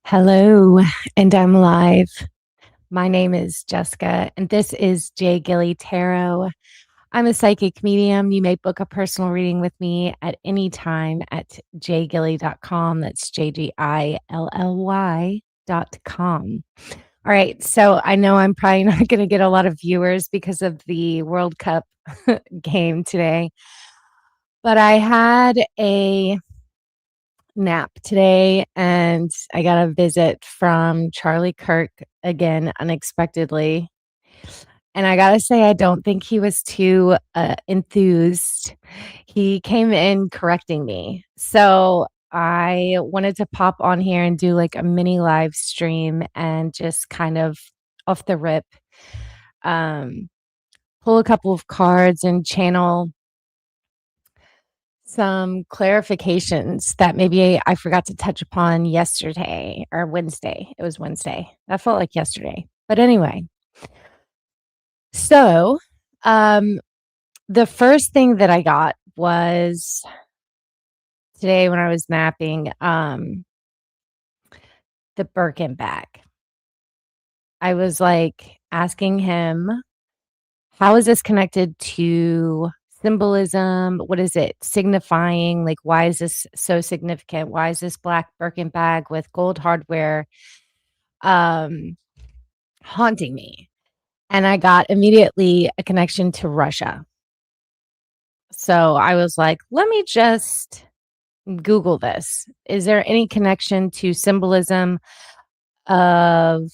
Hello, and I'm live. My name is Jessica, and this is J. Gilly Tarot. I'm a psychic medium. You may book a personal reading with me at any time at jgilly.com. That's JGILLY.com. All right, so I know I'm probably not going to get a lot of viewers because of the World Cup game today, but I had a nap today and I got a visit from Charlie Kirk again unexpectedly. And I gotta say, I don't think he was too enthused. He came in correcting me. So I wanted to pop on here and do like a mini live stream and just kind of off the rip, um, pull a couple of cards and channel some clarifications that maybe I forgot to touch upon yesterday or Wednesday. It was Wednesday. That felt like yesterday. But anyway, so the first thing that I got was today when I was napping, the Birkin bag. I was like asking him, how is this connected to symbolism? What is it signifying? Like, why is this so significant? Why is this black Birkin bag with gold hardware haunting me? And I got immediately a connection to Russia. So I was like, let me just Google this. Is there any connection to symbolism of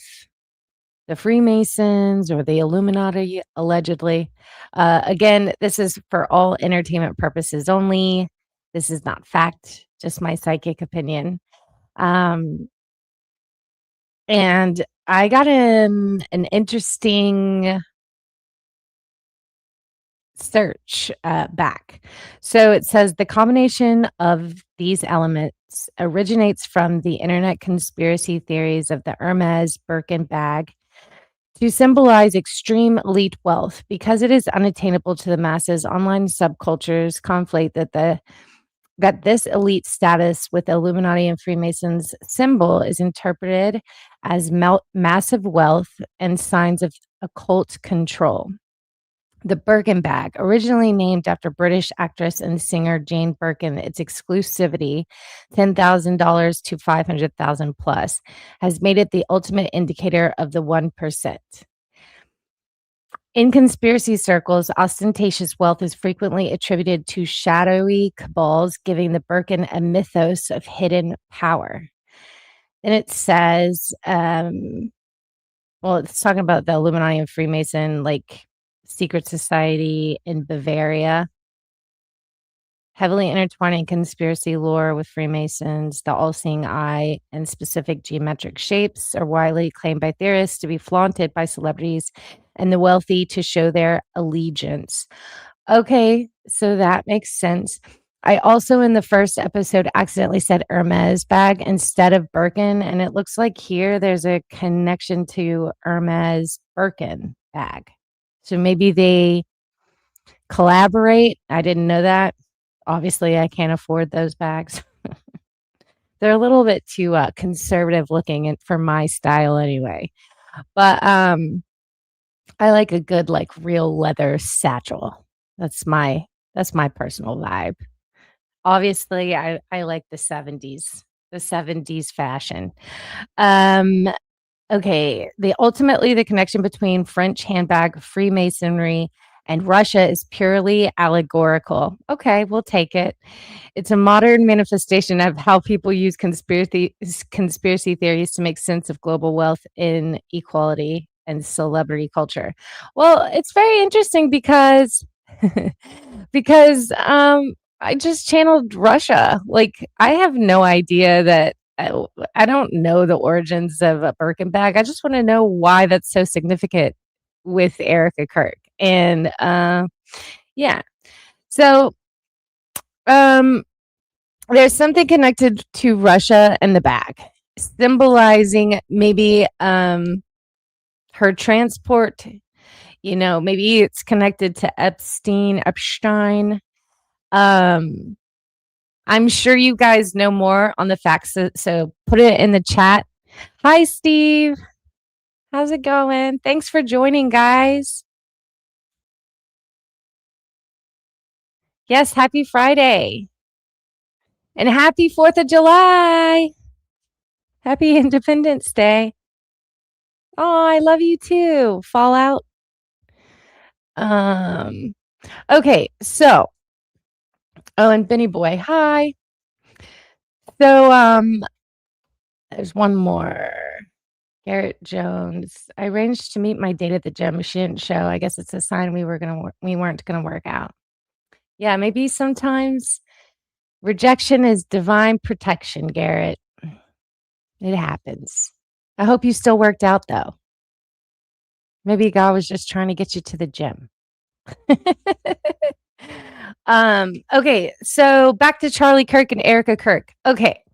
the Freemasons or the Illuminati, allegedly? Again, this is for all entertainment purposes only. This is not fact, just my psychic opinion. And I got an interesting search back. So it says the combination of these elements originates from the internet conspiracy theories of the Hermes Birkin bag to symbolize extreme elite wealth. Because it is unattainable to the masses, online subcultures conflate that this elite status with Illuminati and Freemasons symbol is interpreted as massive wealth and signs of occult control. The Birkin bag, originally named after British actress and singer Jane Birkin, its exclusivity, $10,000 to $500,000 plus, has made it the ultimate indicator of the 1%. In conspiracy circles, ostentatious wealth is frequently attributed to shadowy cabals, giving the Birkin a mythos of hidden power. And it says, it's talking about the Illuminati and Freemason, like secret society in Bavaria, heavily intertwining conspiracy lore with Freemasons. The all-seeing eye and specific geometric shapes are widely claimed by theorists to be flaunted by celebrities and the wealthy to show their allegiance. Okay, so that makes sense. I also, in the first episode, accidentally said Hermes bag instead of Birkin, and it looks like here there's a connection to Hermes Birkin bag. So maybe they collaborate. I didn't know that. Obviously, I can't afford those bags. They're a little bit too conservative looking for my style anyway. But I like a good, like, real leather satchel. That's my personal vibe. Obviously, I like the 70s fashion. Okay, ultimately the connection between French handbag, Freemasonry, and Russia is purely allegorical. Okay, we'll take it. It's a modern manifestation of how people use conspiracy theories to make sense of global wealth, inequality, and celebrity culture. Well, it's very interesting because because I just channeled Russia. Like, I have no idea that I don't know the origins of a Birkin bag. I just want to know why that's so significant with Erika Kirk. And yeah. So there's something connected to Russia and the bag, symbolizing maybe her transport. You know, maybe it's connected to Epstein. I'm sure you guys know more on the facts, so put it in the chat Hi, Steve. How's it going? Thanks for joining, guys. Yes, happy Friday and happy 4th of July. Happy Independence Day. Oh, I love you too. Fallout. Um, okay, so, oh, and Benny Boy, hi. So, there's one more. Garrett Jones. I arranged to meet my date at the gym. She didn't show. I guess it's a sign we weren't gonna work out. Yeah, maybe sometimes rejection is divine protection, Garrett. It happens. I hope you still worked out though. Maybe God was just trying to get you to the gym. Okay, so back to Charlie Kirk and Erika Kirk. Okay.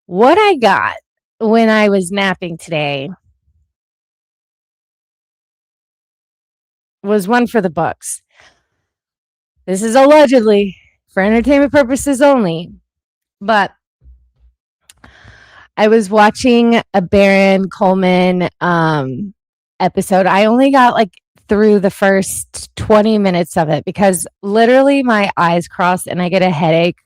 What I got when I was napping today was one for the books. This is allegedly for entertainment purposes only, but I was watching a Baron Coleman episode. I only got like through the first 20 minutes of it because literally my eyes crossed and I get a headache.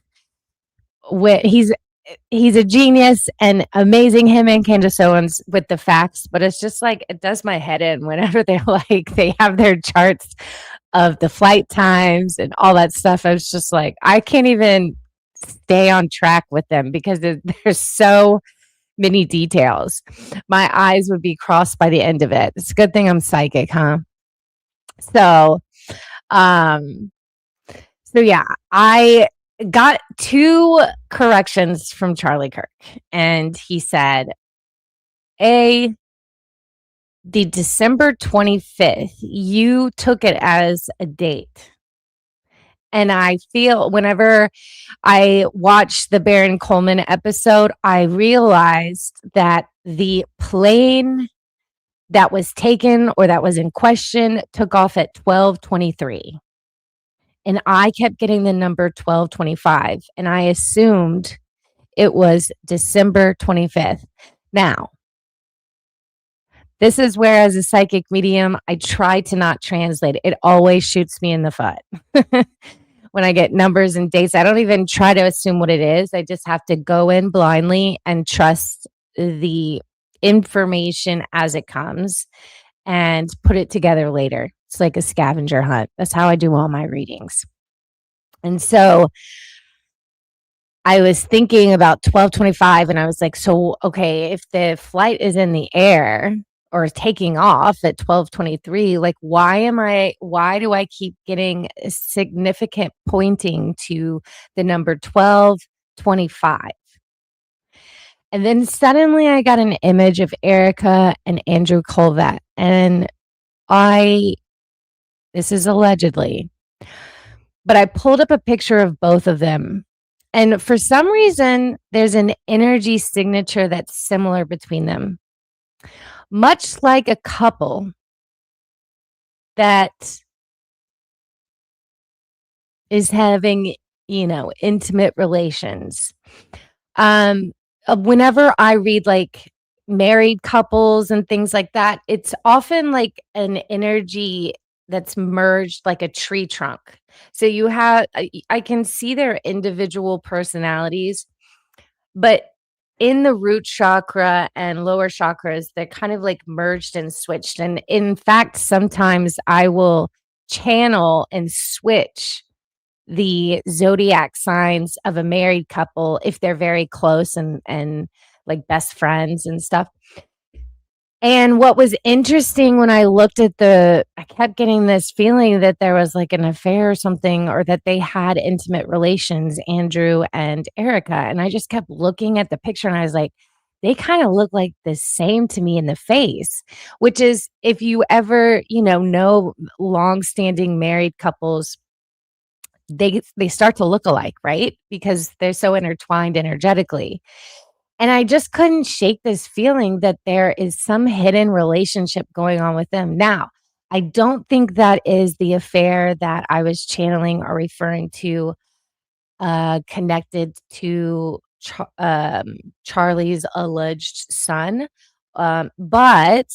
He's a genius and amazing, him and Candace Owens, with the facts, but it's just like it does my head in whenever they have their charts of the flight times and all that stuff. I was just like, I can't even stay on track with them because there's so many details. My eyes would be crossed by the end of it. It's a good thing I'm psychic, huh? So, um, so yeah, I got two corrections from Charlie Kirk, and he said, A, the December 25th, you took it as a date. And I feel whenever I watched the Baron Coleman episode, I realized that the plane that was taken or that was in question took off at 12:23. And I kept getting the number 12:25 and I assumed it was December 25th. Now, this is where, as a psychic medium, I try to not translate it. It always shoots me in the foot. When I get numbers and dates, I don't even try to assume what it is. I just have to go in blindly and trust the information as it comes and put it together later. It's like a scavenger hunt. That's how I do all my readings. And so I was thinking about 12:25 and I was like, so okay, if the flight is in the air or taking off at 12:23, like why do I keep getting a significant pointing to the number 12:25? And then suddenly I got an image of Erika and Andrew Colvett, and this is allegedly, but I pulled up a picture of both of them. And for some reason, there's an energy signature that's similar between them. Much like a couple that is having, intimate relations. Whenever I read like married couples and things like that, it's often like an energy that's merged like a tree trunk. So I can see their individual personalities, but in the root chakra and lower chakras, they're kind of like merged and switched. And in fact, sometimes I will channel and switch the zodiac signs of a married couple if they're very close and like best friends and stuff. And what was interesting when I looked at I kept getting this feeling that there was like an affair or something, or that they had intimate relations, Andrew and Erika. And I just kept looking at the picture and I was like, they kind of look like the same to me in the face, which is, if you ever, know long-standing married couples, they start to look alike, right? Because they're so intertwined energetically. And I just couldn't shake this feeling that there is some hidden relationship going on with them. Now, I don't think that is the affair that I was channeling or referring to, connected to Charlie's alleged son. But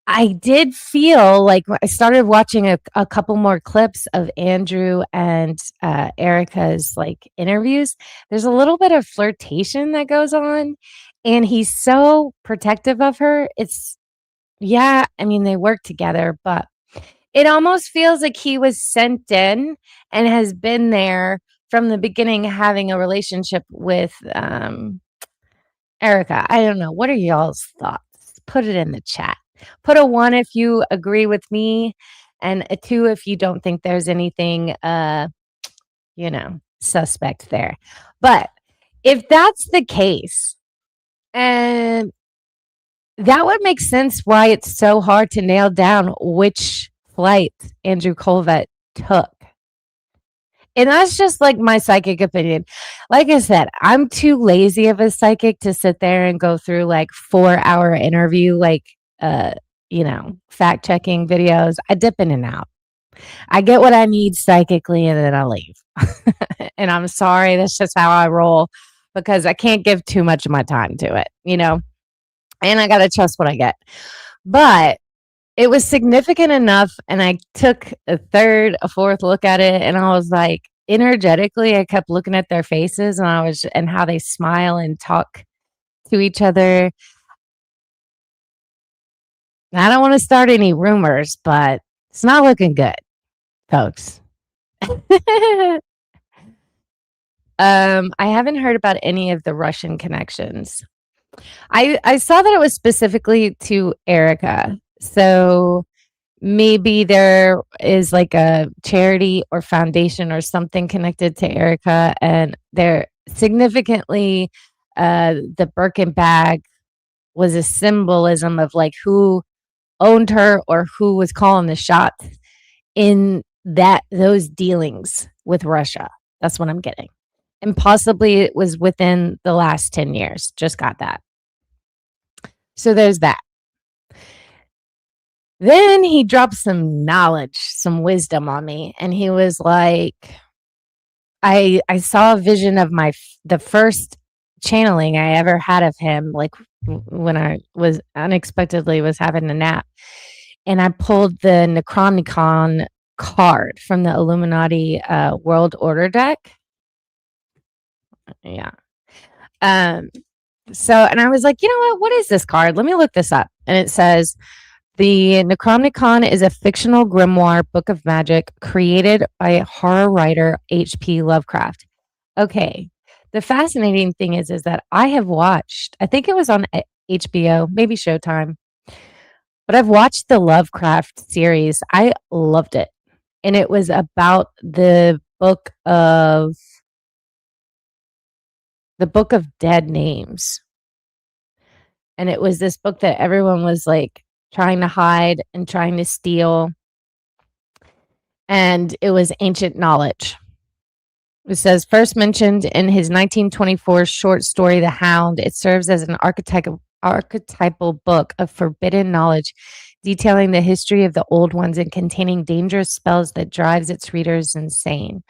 I did feel like I started watching a couple more clips of Andrew and Erica's like interviews. There's a little bit of flirtation that goes on, and he's so protective of her. Yeah, I mean, they work together, but it almost feels like he was sent in and has been there from the beginning, having a relationship with Erika. I don't know. What are y'all's thoughts? Put it in the chat. Put a 1 if you agree with me, and a 2 if you don't think there's anything, suspect there. But if that's the case, and that would make sense why it's so hard to nail down which flight Andrew Colvett took. And that's just like my psychic opinion. Like I said, I'm too lazy of a psychic to sit there and go through like 4-hour interview, fact checking videos. I dip in and out. I get what I need psychically and then I leave. And I'm sorry, that's just how I roll because I can't give too much of my time to it, and I got to trust what I get. But it was significant enough, and I took a third, a fourth look at it, and I was like, energetically, I kept looking at their faces, and how they smile and talk to each other. I don't want to start any rumors, but it's not looking good, folks. I haven't heard about any of the Russian connections. I saw that it was specifically to Erika. So maybe there is like a charity or foundation or something connected to Erika, and they're significantly the Birkin bag was a symbolism of like who owned her or who was calling the shots in those dealings with Russia. That's what I'm getting. And possibly it was within the last 10 years. Just got that. So there's that. Then he dropped some knowledge, some wisdom on me. And he was like, I saw a vision of the first channeling I ever had of him, like when I was unexpectedly was having a nap. And I pulled the Necronomicon card from the Illuminati World Order deck. Yeah. So, and I was like, you know what is this card? Let me look this up. And it says, the Necronomicon is a fictional grimoire book of magic created by horror writer H.P. Lovecraft. Okay. The fascinating thing is that I have watched, I think it was on HBO, maybe Showtime, but I've watched the Lovecraft series. I loved it. And it was about the book of dead names. And it was this book that everyone was like trying to hide and trying to steal. And it was ancient knowledge. It says, first mentioned in his 1924 short story, The Hound, it serves as an archetypal book of forbidden knowledge, detailing the history of the old ones and containing dangerous spells that drives its readers insane.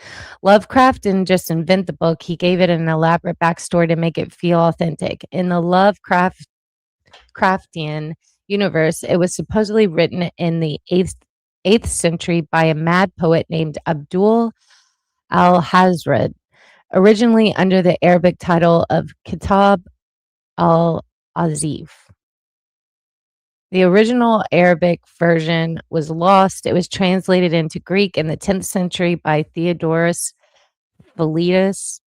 Lovecraft didn't just invent the book, he gave it an elaborate backstory to make it feel authentic. In the Lovecraftian universe, it was supposedly written in the 8th century by a mad poet named Abdul al-Hazred, originally under the Arabic title of Kitab al-Azif. The original Arabic version was lost. It was translated into Greek in the 10th century by Theodorus Philetus.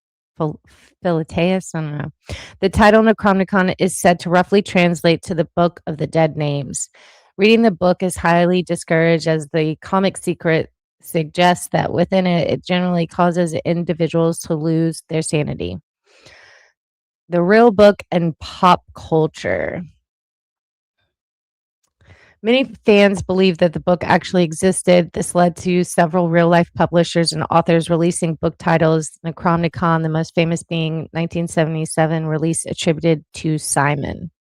Philetus, I don't know. The title Necronomicon is said to roughly translate to the Book of the Dead Names. Reading the book is highly discouraged, as the comic secret suggests that within it generally causes individuals to lose their sanity. The real book and pop culture. Many fans believe that the book actually existed. This led to several real-life publishers and authors releasing book titles, Necronomicon, the most famous being 1977 release attributed to Simon.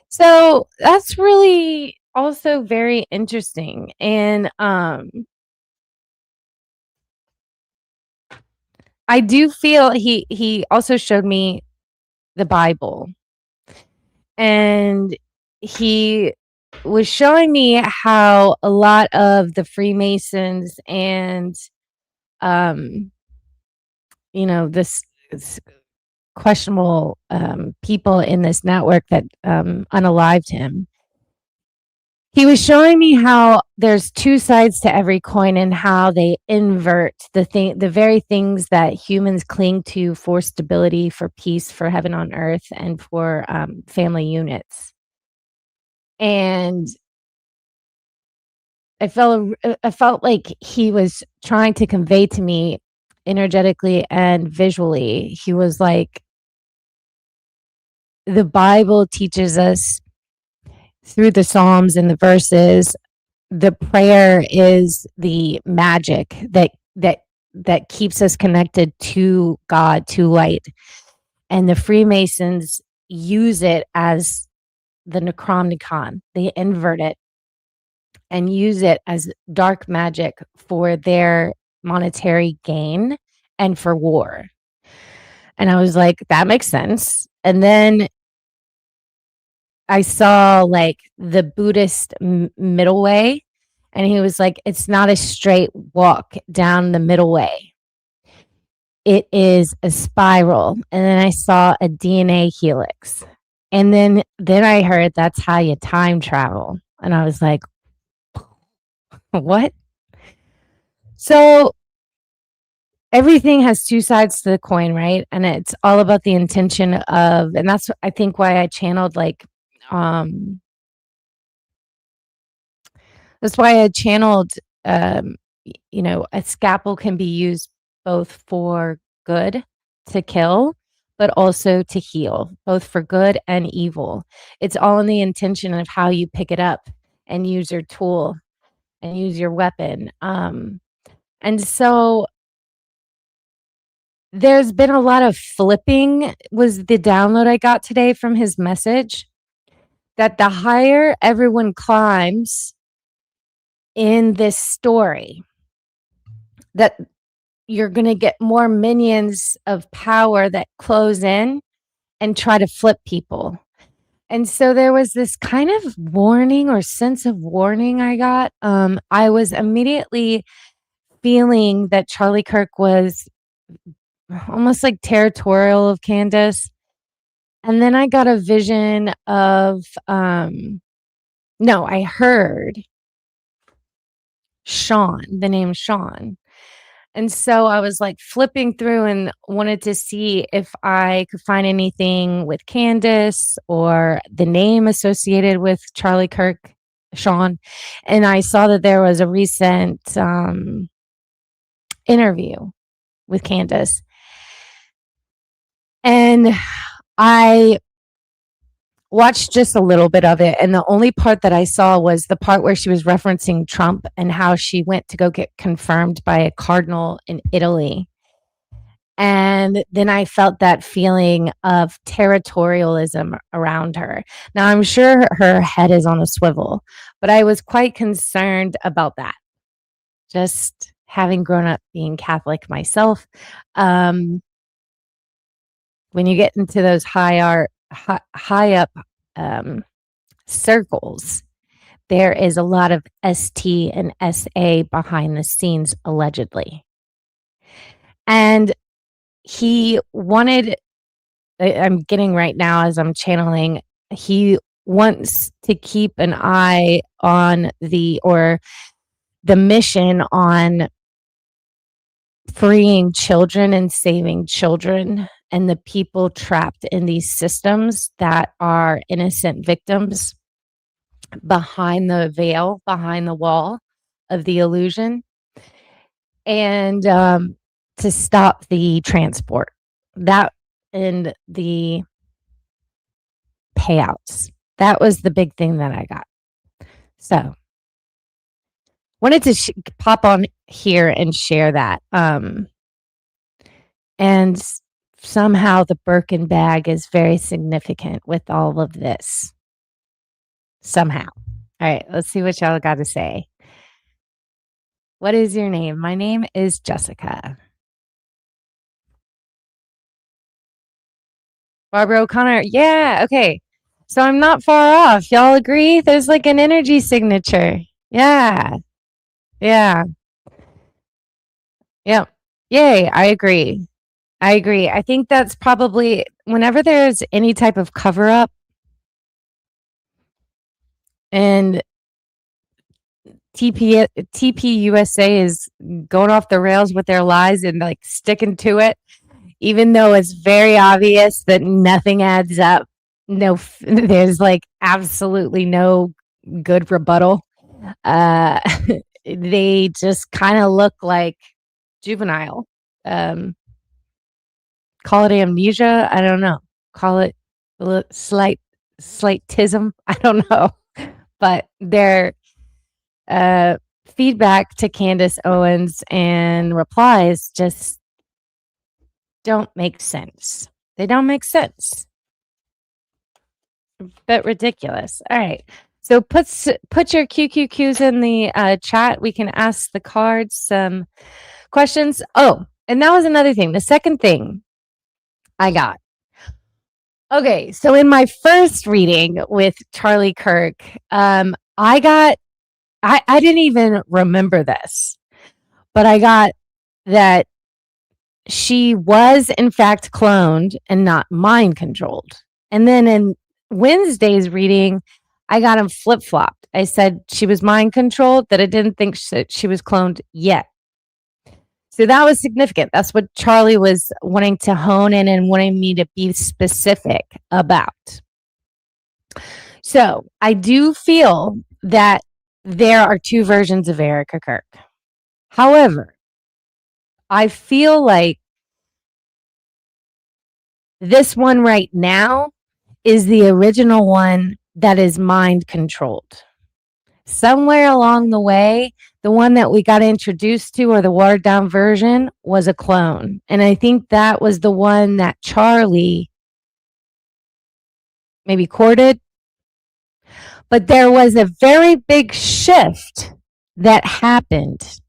So that's really also very interesting. And I do feel he also showed me the Bible, and he was showing me how a lot of the Freemasons and um this questionable people in this network that unalived him. He was showing me how there's two sides to every coin and how they invert the very things that humans cling to for stability, for peace, for heaven on earth, and for family units. And I felt like he was trying to convey to me energetically and visually. He was like, the Bible teaches us through the Psalms and the verses, the prayer is the magic that keeps us connected to God, to light. And the Freemasons use it as the Necronomicon. They invert it and use it as dark magic for their monetary gain and for war. And I was like, that makes sense. And then I saw like the Buddhist middle way, and he was like, it's not a straight walk down the middle way. It is a spiral. And then I saw a DNA helix. And then I heard that's how you time travel. And I was like, what? So everything has two sides to the coin, right? And it's all about the intention of, and that's I think why I channeled um that's why I channeled um a scalpel can be used both for good, to kill, but also to heal, both for good and evil. It's all in the intention of how you pick it up and use your tool and use your weapon. And so there's been a lot of flipping was the download I got today from his message, that the higher everyone climbs in this story, that you're going to get more minions of power that close in and try to flip people. And so there was this kind of warning or sense of warning I got. I was immediately feeling that Charlie Kirk was almost like territorial of Candace. And then I got a vision of, no, I heard Sean, the name Sean. And so I was like flipping through and wanted to see if I could find anything with Candace or the name associated with Charlie Kirk, Sean. And I saw that there was a recent interview with Candace. And I watched just a little bit of it. And the only part that I saw was the part where she was referencing Trump and how she went to go get confirmed by a cardinal in Italy. And then I felt that feeling of territorialism around her. Now, I'm sure her head is on a swivel, but I was quite concerned about that. Just having grown up being Catholic myself, when you get into those high up circles, there is a lot of ST and SA behind the scenes, allegedly. And he wanted, I'm getting right now as I'm channeling, he wants to keep an eye on the mission on freeing children and saving children and the people trapped in these systems that are innocent victims behind the veil, behind the wall of the illusion, and to stop the transport, that and the payouts. That was the big thing that I got. So wanted to pop on here and share that. And somehow the Birkin bag is very significant with all of this. Somehow. All right, let's see what y'all got to say. What is your name? My name is Jessica. Barbara O'Connor. Yeah. Okay. So I'm not far off. Y'all agree? There's like an energy signature. Yeah. Yeah. Yep. Yay. I agree. I agree. I think that's probably whenever there's any type of cover up and TPUSA is going off the rails with their lies and like sticking to it, even though it's very obvious that nothing adds up. No, there's like absolutely no good rebuttal. Uh, they just kind of look like juvenile. Um, call it amnesia. I don't know. Call it slightism. I don't know. But their feedback to Candace Owens and replies just don't make sense. They don't make sense. But ridiculous. All right. So put your QQQs in the chat. We can ask the cards some questions. Oh, and that was another thing. The second thing I got. Okay, so in my first reading with Charlie Kirk, I didn't even remember this, but I got that she was in fact cloned and not mind controlled. And then in Wednesday's reading, I got him flip flopped. I said she was mind controlled, that I didn't think she was cloned yet. So that was significant. That's what Charlie was wanting to hone in and wanting me to be specific about. So I do feel that there are two versions of Erika Kirk. However, I feel like this one right now is the original one that is mind controlled. Somewhere along the way, the one that we got introduced to, or the watered down version, was a clone. And I think that was the one that Charlie maybe courted. But there was a very big shift that happened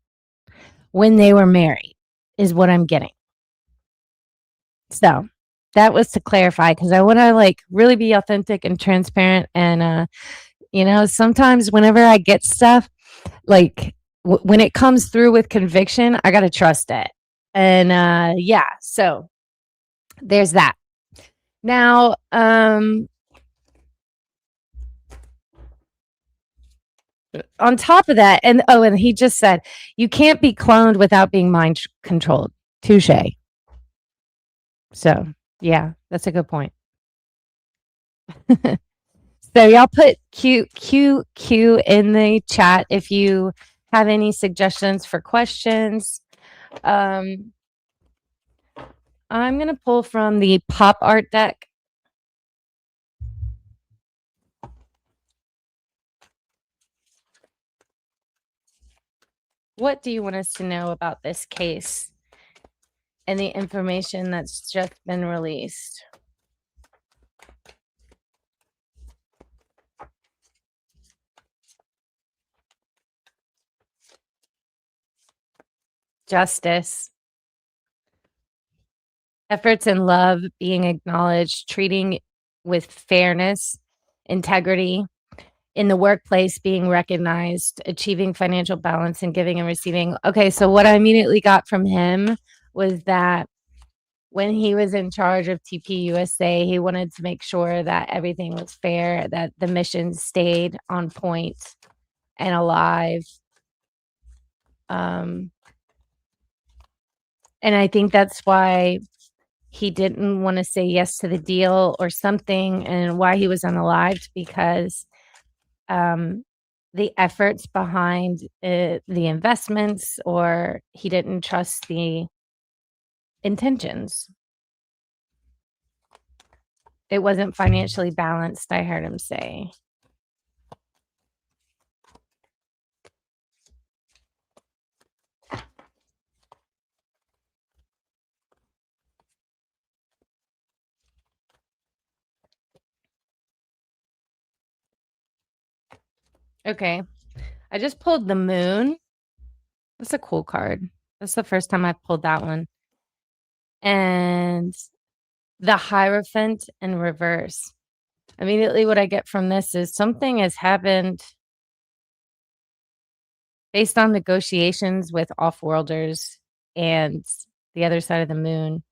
when they were married, is what I'm getting. So that was to clarify, because I want to like really be authentic and transparent. And, sometimes whenever I get stuff, like when it comes through with conviction, I got to trust it. And yeah, so there's that. Now, on top of that, and he just said, you can't be cloned without being mind controlled. Touche. So, yeah, that's a good point. So y'all put Q in the chat if you have any suggestions for questions. I'm going to pull from the pop art deck. What do you want us to know about this case and the information that's just been released? Justice. Efforts in love being acknowledged, treating with fairness, integrity, in the workplace being recognized, achieving financial balance, and giving and receiving. Okay, so what I immediately got from him was that when he was in charge of TPUSA, he wanted to make sure that everything was fair, that the mission stayed on point and alive. And I think that's why he didn't want to say yes to the deal or something, and why he was unalived, because the efforts behind the investments, or he didn't trust the intentions. It wasn't financially balanced, I heard him say. Okay. I just pulled the moon. That's a cool card. That's the first time I've pulled that one. And The Hierophant in reverse. Immediately what I get from this is something has happened based on negotiations with off-worlders and the other side of the moon.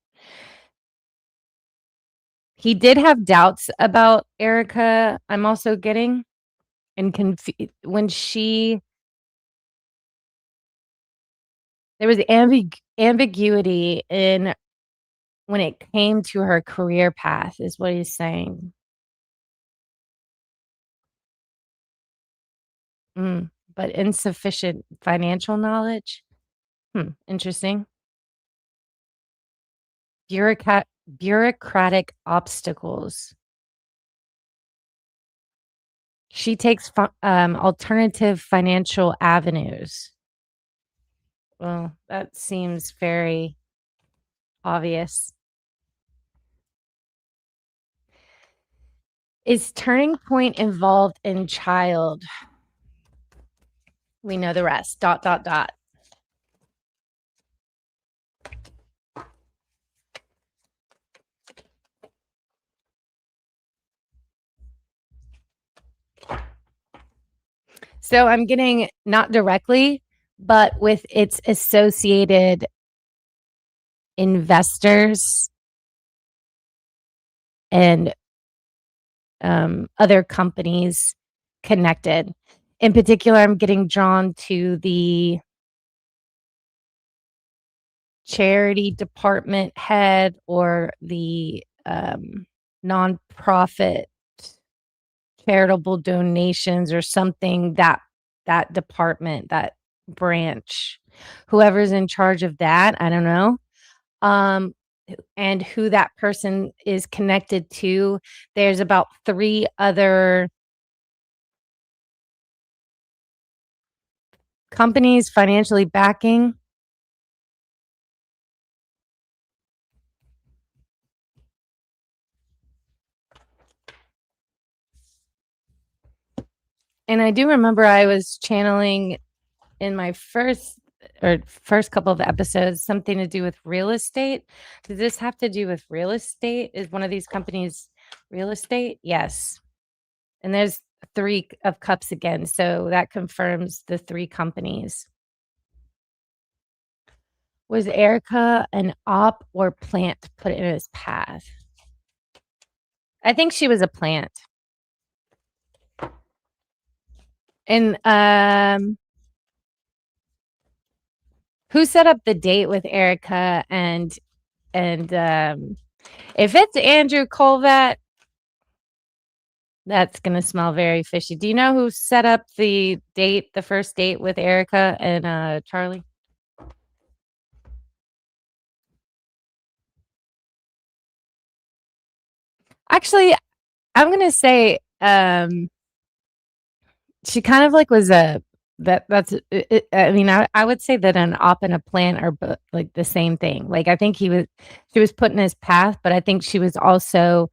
He did have doubts about Erika, I'm also getting, and when there was ambiguity in when it came to her career path is what he's saying. But insufficient financial knowledge? Interesting. Bureaucratic obstacles. She takes alternative financial avenues. Well, that seems very obvious. Is turning point involved in child? We know the rest. ... So I'm getting not directly, but with its associated investors and other companies connected. In particular, I'm getting drawn to the charity department head or the nonprofit charitable donations or something, that department, that branch, whoever's in charge of that, I don't know. And who that person is connected to. There's about 3 other companies financially backing. And I do remember I was channeling in my first couple of episodes something to do with real estate. Does this have to do with real estate? Is one of these companies real estate? Yes. And there's 3 of cups again. So that confirms the 3 companies. Was Erika an op or plant put in his path? I think she was a plant. And who set up the date with Erika? And if it's Andrew Colvat, that's gonna smell very fishy. Do you know who set up the first date with Erika and Charlie? Actually, I'm gonna say she kind of like was I mean, I would say that an op and a plant are like the same thing. Like I think she was put in his path, but I think she was also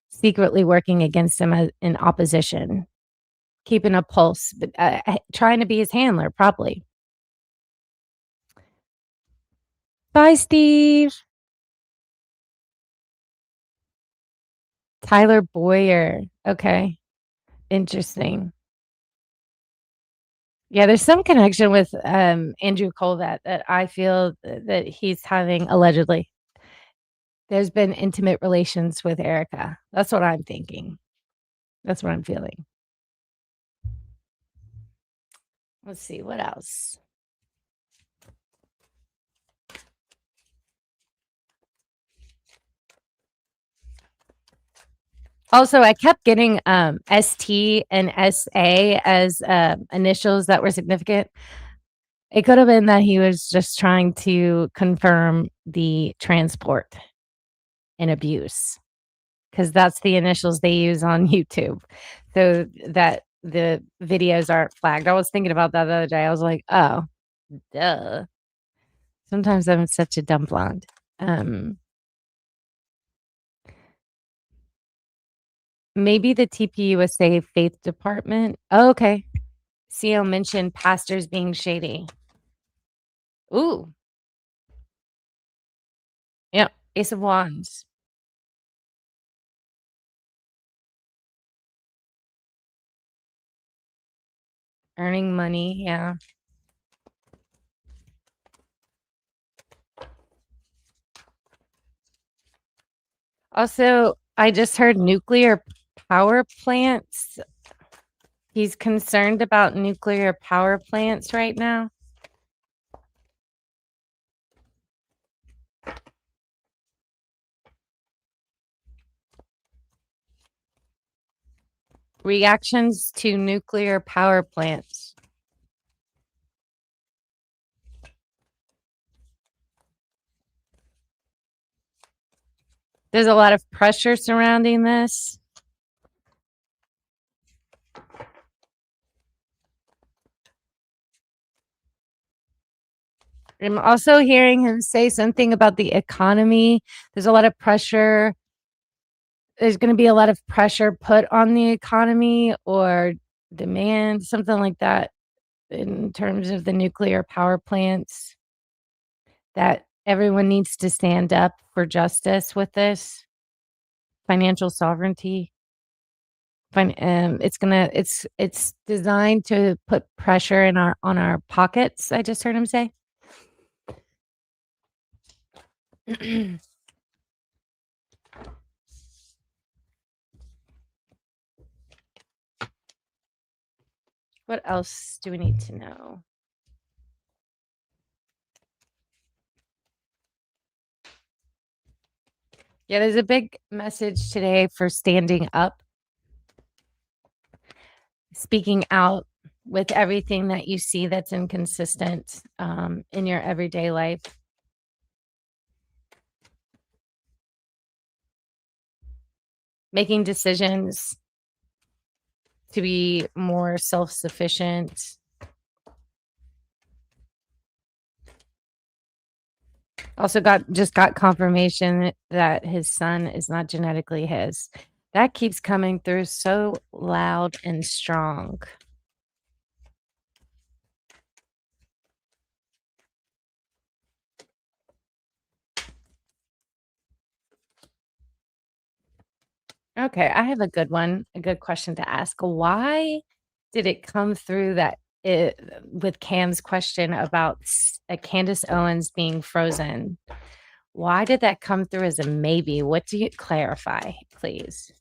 secretly working against him in opposition, keeping a pulse, but trying to be his handler, probably. Bye, Steve. Tyler Boyer. Okay. Interesting. Yeah, there's some connection with Andrew Colvat that I feel that he's having allegedly. There's been intimate relations with Erika. That's what I'm thinking. That's what I'm feeling. Let's see what else. Also, I kept getting ST and SA as initials that were significant. It could have been that he was just trying to confirm the transport and abuse, because that's the initials they use on YouTube, so that the videos aren't flagged. I was thinking about that the other day. I was like, oh, duh. Sometimes I'm such a dumb blonde. Maybe the TPUSA faith department. Oh, okay. CO mentioned pastors being shady. Ooh. Yep. Ace of Wands. Earning money, yeah. Also, I just heard nuclear power plants. He's concerned about nuclear power plants right now. Reactions to nuclear power plants. There's a lot of pressure surrounding this. I'm also hearing him say something about the economy. There's a lot of pressure. There's going to be a lot of pressure put on the economy or demand, something like that, in terms of the nuclear power plants, that everyone needs to stand up for justice with this financial sovereignty. It's designed to put pressure in on our pockets. I just heard him say. What else do we need to know? Yeah, there's a big message today for standing up, speaking out with everything that you see that's inconsistent in your everyday life. Making decisions to be more self-sufficient. Also got confirmation that his son is not genetically his. That keeps coming through so loud and strong. Okay, I have a good one, a good question to ask. Why did it come through that it with Cam's question about Candace Owens being frozen? Why did that come through as a maybe? What do you clarify, please?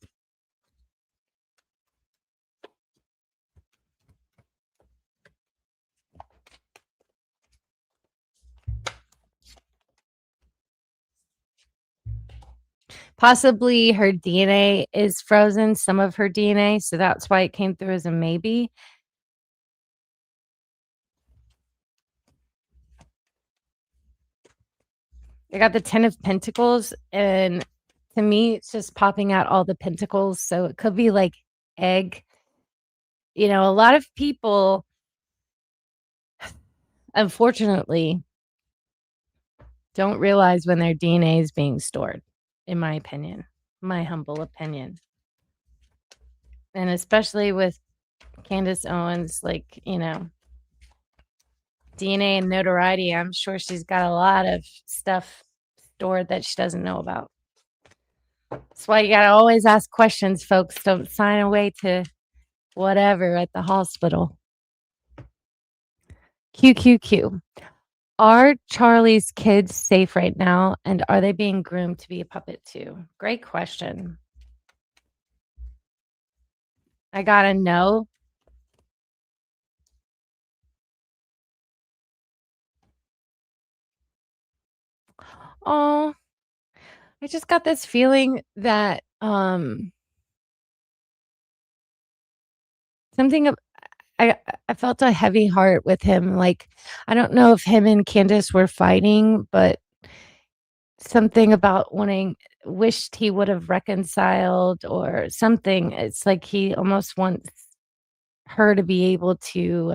Possibly her DNA is frozen, some of her DNA, so that's why it came through as a maybe. I got the 10 of Pentacles, and to me, it's just popping out all the pentacles. So it could be like egg. You know, a lot of people, unfortunately, don't realize when their DNA is being stored, in my opinion, my humble opinion. And especially with Candace Owens, like, you know, DNA and notoriety, I'm sure she's got a lot of stuff stored that she doesn't know about. That's why you got to always ask questions, folks. Don't sign away to whatever at the hospital. QQQ. Are Charlie's kids safe right now? And are they being groomed to be a puppet too? Great question. I gotta know. Oh, I just got this feeling that something I felt a heavy heart with him. Like, I don't know if him and Candace were fighting, but something about wished he would have reconciled or something. It's like he almost wants her to be able to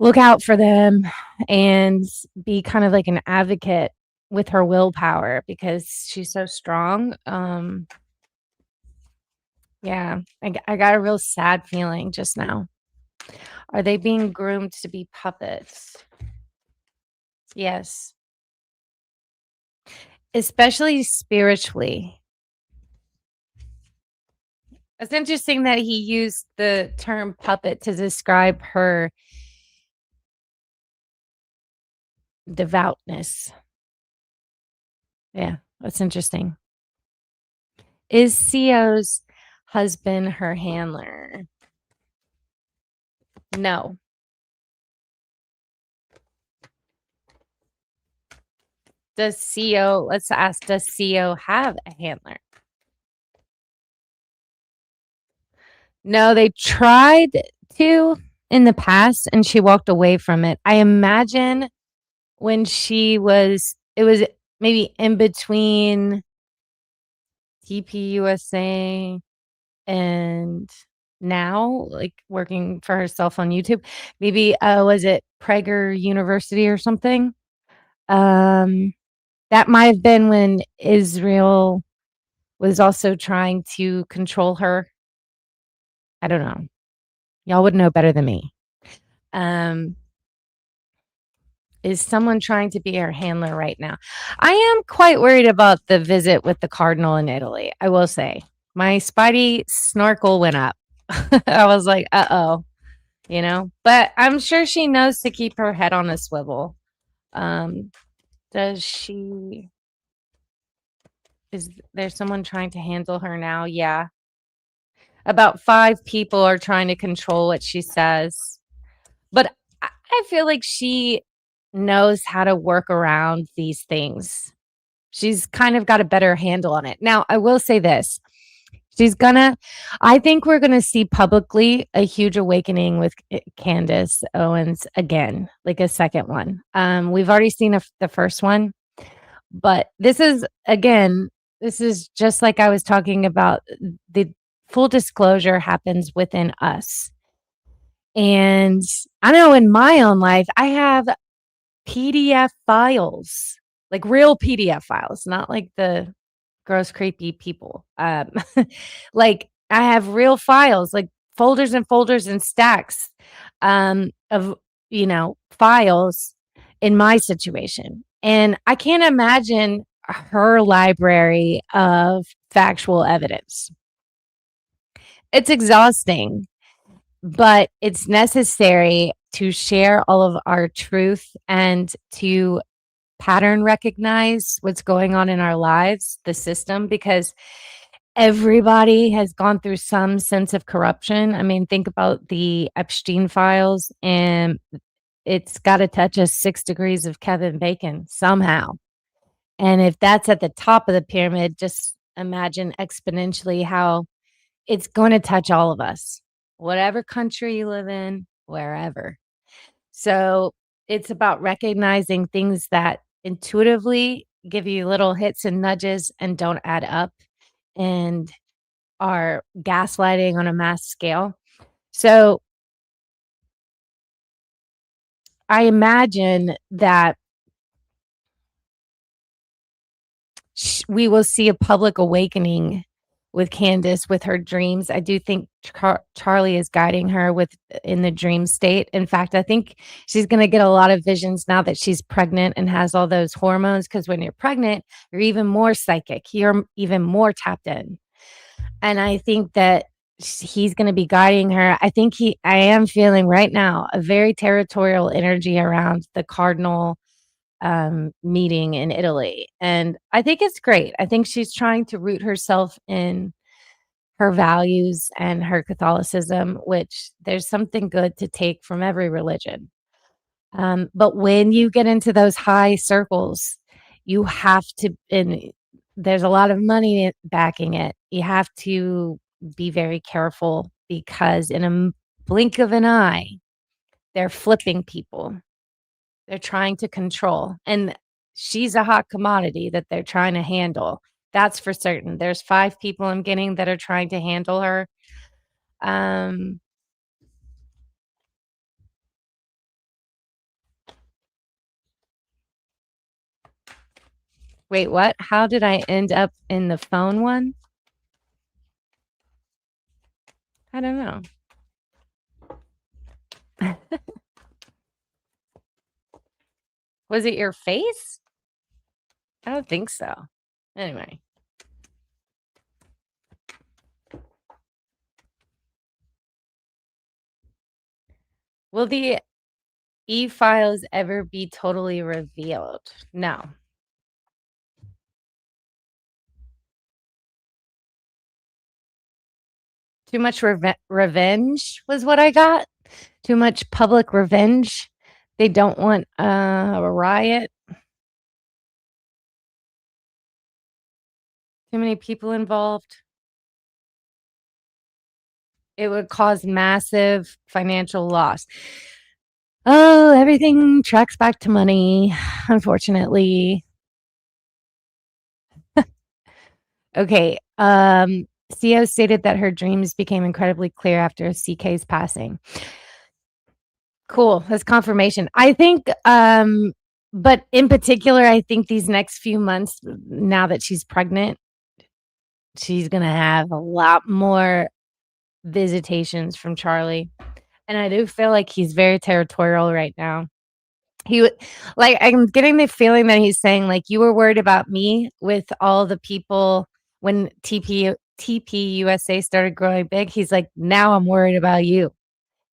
look out for them and be kind of like an advocate with her willpower because she's so strong. Yeah, I got a real sad feeling just now. Are they being groomed to be puppets? Yes. Especially spiritually. It's interesting that he used the term puppet to describe her devoutness. Yeah, that's interesting. Is CO's husband her handler? No. Let's ask, does CO have a handler? No, they tried to in the past and she walked away from it. I imagine when it was maybe in between TPUSA and now, like working for herself on YouTube. Maybe was it Prager University or something? Um, that might have been when Israel was also trying to control her. I don't know. Y'all would know better than me. Um, is someone trying to be her handler right now? I am quite worried about the visit with the cardinal in Italy. I will say my spidey snorkel went up. I was like, uh-oh, but I'm sure she knows to keep her head on a swivel. Does she, is there someone trying to handle her now? Yeah. About 5 people are trying to control what she says. But I feel like she knows how to work around these things. She's kind of got a better handle on it. Now, I will say this. I think we're gonna see publicly a huge awakening with Candace Owens again, like a second one. We've already seen the first one, but this is just like I was talking about. The full disclosure happens within us. And I know in my own life, I have PDF files, like real PDF files, not like the gross, creepy people. Like I have real files, like folders and folders and stacks of, files in my situation. And I can't imagine her library of factual evidence. It's exhausting, but it's necessary to share all of our truth and to pattern recognize what's going on in our lives, the system, because everybody has gone through some sense of corruption. I mean, think about the Epstein files, and it's got to touch us 6 degrees of Kevin Bacon somehow. And if that's at the top of the pyramid, just imagine exponentially how it's going to touch all of us, whatever country you live in, wherever. So it's about recognizing things that intuitively give you little hits and nudges and don't add up and are gaslighting on a mass scale. So I imagine that we will see a public awakening with Candace with her dreams. I do think Charlie is guiding her in the dream state. In fact, I think she's going to get a lot of visions now that she's pregnant and has all those hormones, because when you're pregnant, you're even more psychic. You're even more tapped in. And I think that he's going to be guiding her. I am feeling right now a very territorial energy around the cardinal meeting in Italy. And I think it's great. I think she's trying to root herself in her values and her Catholicism, which there's something good to take from every religion. But when you get into those high circles, you have to, and there's a lot of money backing it. You have to be very careful, because in a blink of an eye, they're flipping people. They're trying to control. And she's a hot commodity that they're trying to handle. That's for certain. There's 5 people I'm getting that are trying to handle her. Wait, what? How did I end up in the phone one? I don't know. Was it your face? I don't think so. Anyway. Will the e-files ever be totally revealed? No. Too much revenge was what I got. Too much public revenge. They don't want a riot. Too many people involved. It would cause massive financial loss. Oh, everything tracks back to money, unfortunately. Okay. CO stated that her dreams became incredibly clear after CK's passing. Cool. That's confirmation. I think, but in particular, I think these next few months, now that she's pregnant, she's going to have a lot more visitations from Charlie. And I do feel like he's very territorial right now. He would like, I'm getting the feeling that he's saying, like, you were worried about me with all the people when TP USA started growing big. He's like, now I'm worried about you,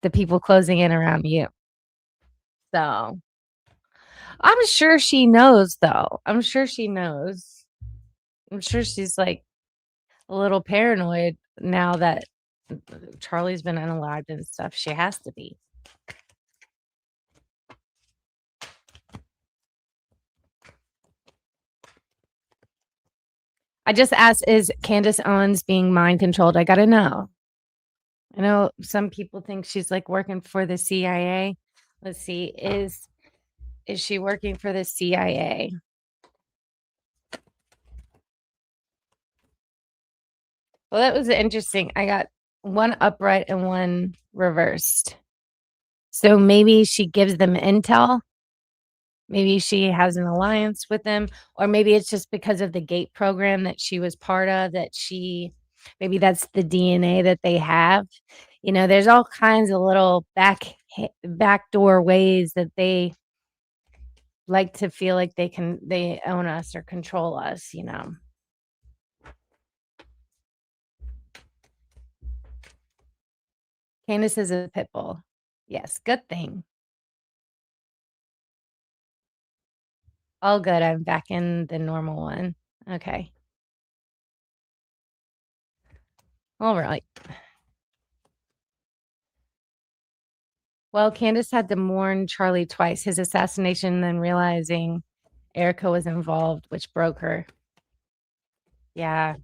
the people closing in around you. So I'm sure she knows, though. I'm sure she knows. I'm sure she's like a little paranoid now that Charlie's been unalived and stuff. She has to be. I just asked, is Candace Owens being mind controlled? I got to know. I know some people think she's like working for the CIA. Let's see. Is she working for the CIA? Well, that was interesting. I got one upright and one reversed. So maybe she gives them intel. Maybe she has an alliance with them, or maybe it's just because of the GATE program that she was part of, that maybe that's the DNA that they have. You know, there's all kinds of little backdoor ways that they like to feel like they own us or control us, you know. Candace is a pit bull. Yes, good thing. All good. I'm back in the normal one. Okay. All right. Well, Candace had to mourn Charlie twice, his assassination, then realizing Erika was involved, which broke her. Yeah.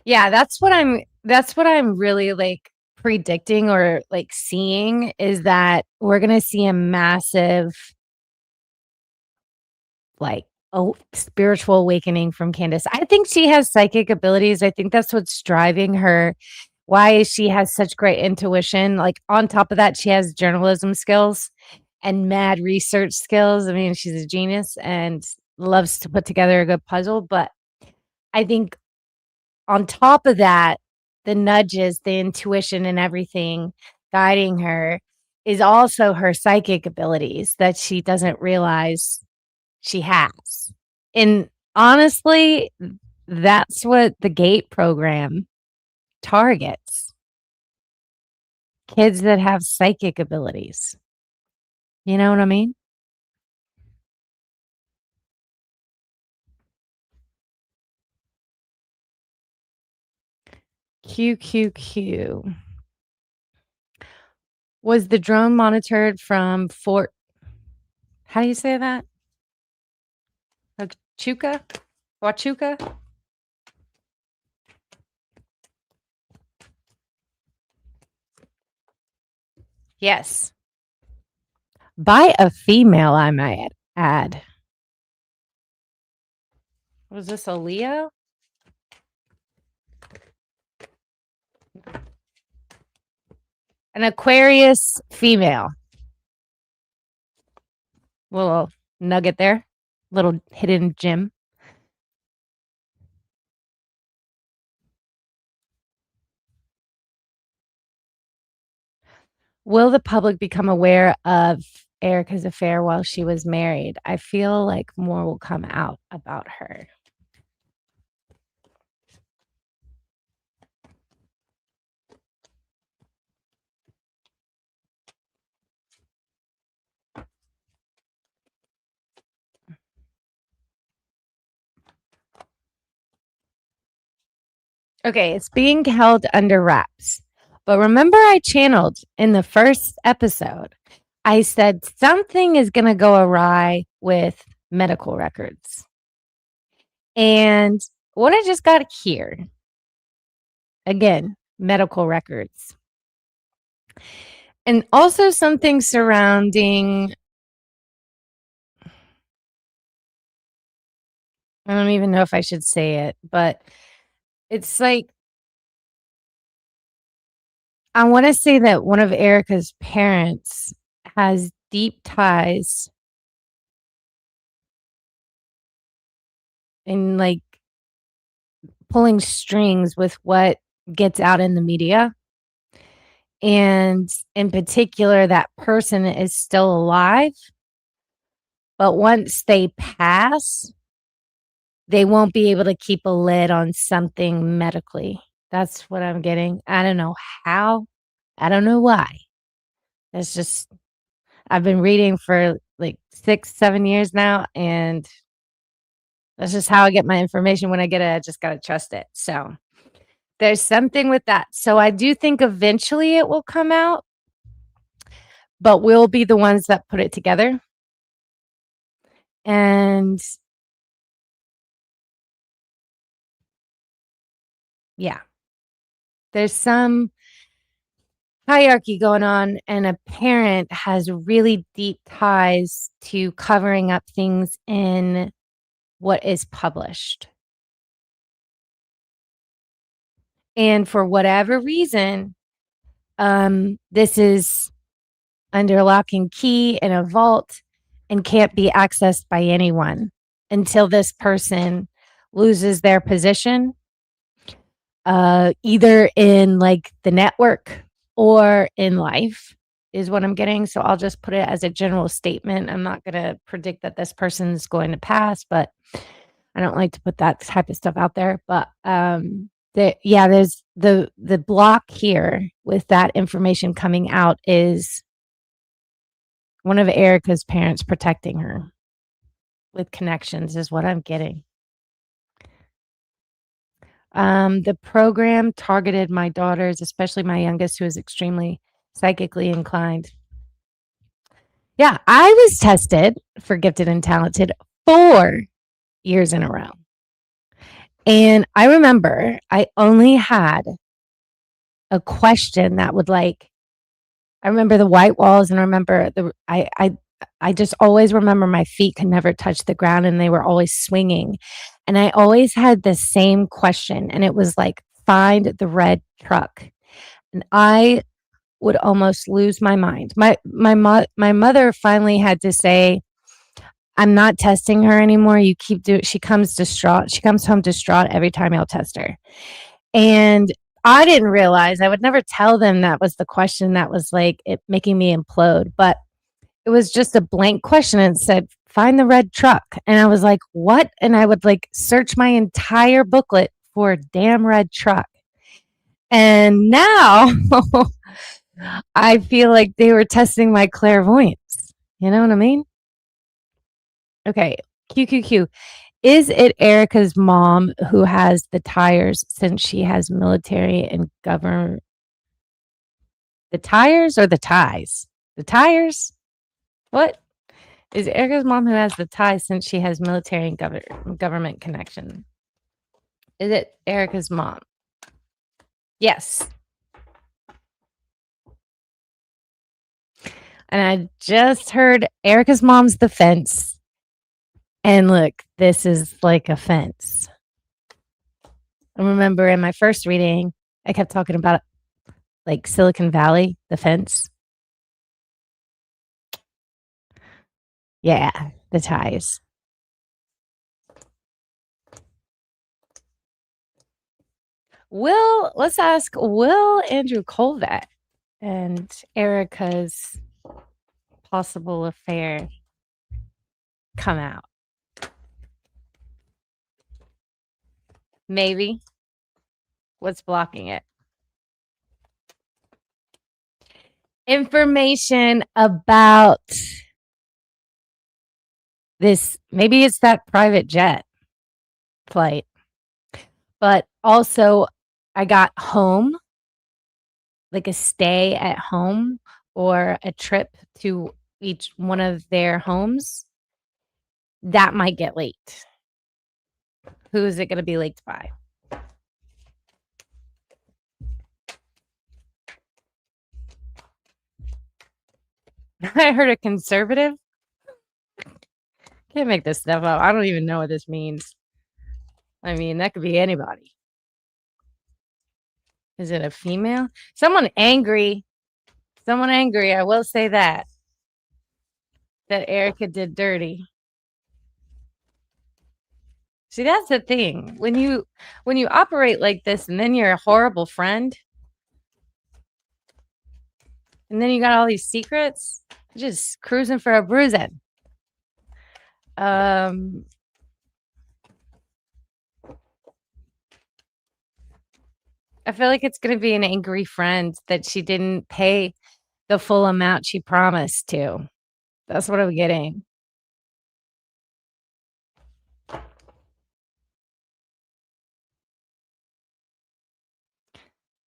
Yeah, that's what I'm really like predicting or like seeing, is that we're going to see a massive like spiritual awakening from Candace. I think she has psychic abilities. I think that's what's driving her. Why she has such great intuition. Like on top of that, she has journalism skills and mad research skills. I mean, she's a genius and loves to put together a good puzzle. But I think on top of that, the nudges, the intuition, and everything guiding her is also her psychic abilities that she doesn't realize she has. And honestly, that's what the GATE program targets, kids that have psychic abilities. You know what I mean? QQQ. Was the drone monitored from Fort? How do you say that? Huachuca? Huachuca? Yes. By a female, I might add. Was this a Leo? An Aquarius female. Little nugget there. Little hidden gem. Will the public become aware of Erika's affair while she was married? I feel like more will come out about her. Okay, it's being held under wraps. But remember, I channeled in the first episode. I said something is going to go awry with medical records. And what I just got here, again, medical records. And also something surrounding, I don't even know if I should say it, but it's like, I want to say that one of Erika's parents has deep ties in like pulling strings with what gets out in the media. And in particular, that person is still alive. But once they pass, they won't be able to keep a lid on something medically. That's what I'm getting. I don't know how. I don't know why. It's just, I've been reading for like 6, 7 years now. And that's just how I get my information. When I get it, I just got to trust it. So there's something with that. So I do think eventually it will come out, but we'll be the ones that put it together. And yeah, there's some hierarchy going on, and a parent has really deep ties to covering up things in what is published. And for whatever reason, this is under lock and key in a vault and can't be accessed by anyone until this person loses their position, either in like the network or in life, is what I'm getting. So I'll just put it as a general statement. I'm not going to predict that this person's going to pass, but I don't like to put that type of stuff out there. But there's the block here with that information coming out is one of Erika's parents protecting her with connections, is what I'm getting. The program targeted my daughters, especially my youngest, who is extremely psychically inclined. Yeah, I was tested for gifted and talented 4 years in a row. And I remember I only had a question that would like, I remember the white walls, and I remember I just always remember my feet could never touch the ground and they were always swinging. And I always had the same question, and it was like, find the red truck. And I would almost lose my mind. My mother finally had to say, I'm not testing her anymore. You keep doing. She comes distraught. She comes home distraught every time I'll test her. And I didn't realize, I would never tell them that was the question that was like it making me implode. But it was just a blank question and it said, find the red truck. And I was like, what? And I would like search my entire booklet for a damn red truck. And now I feel like they were testing my clairvoyance. You know what I mean? Okay. QQQ. Is it Erika's mom who has the tires since she has military and government? The tires or the ties? The tires? What? Is Erika's mom who has the ties since she has military and government connection? Is it Erika's mom? Yes. And I just heard Erika's mom's the fence. And look, this is like a fence. I remember in my first reading, I kept talking about like Silicon Valley, the fence. Yeah, the ties. Let's ask, will Andrew Colvett and Erika's possible affair come out? Maybe. What's blocking it? Information about this. Maybe it's that private jet flight, but also I got home, like a stay at home or a trip to each one of their homes, that might get leaked. Who is it going to be leaked by? I heard a conservative. Can't make this stuff up. I don't even know what this means. I mean, that could be anybody. Is it a female? Someone angry. Someone angry. I will say that Erika did dirty. See, that's the thing. When you operate like this and then you're a horrible friend and then you got all these secrets, just cruising for a bruising. I feel like it's going to be an angry friend that she didn't pay the full amount she promised to. That's what I'm getting.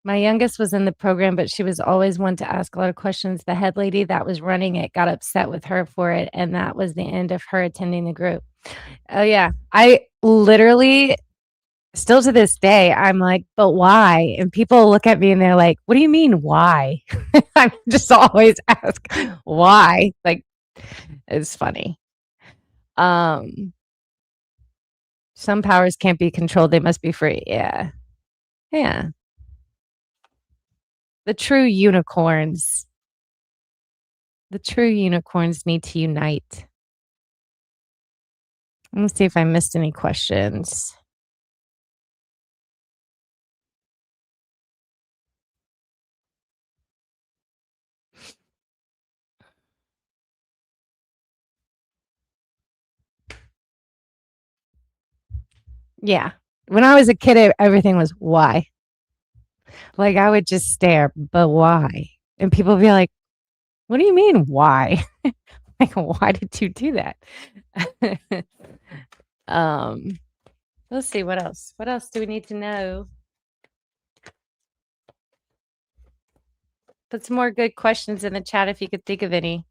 My youngest was in the program, but she was always one to ask a lot of questions. The head lady that was running it got upset with her for it, and that was the end of her attending the group. Oh, yeah. I literally, still to this day, I'm like, but why? And people look at me and they're like, what do you mean, why? I just always ask, why? Like, it's funny. Some powers can't be controlled. They must be free. Yeah. Yeah. The true unicorns. The true unicorns need to unite. Let me see if I missed any questions. Yeah. When I was a kid, everything was why. Like I would just stare, but why? And people would be like, what do you mean why? Like, why did you do that? Let's see what else. What else do we need to know? Put some more good questions in the chat if you could think of any.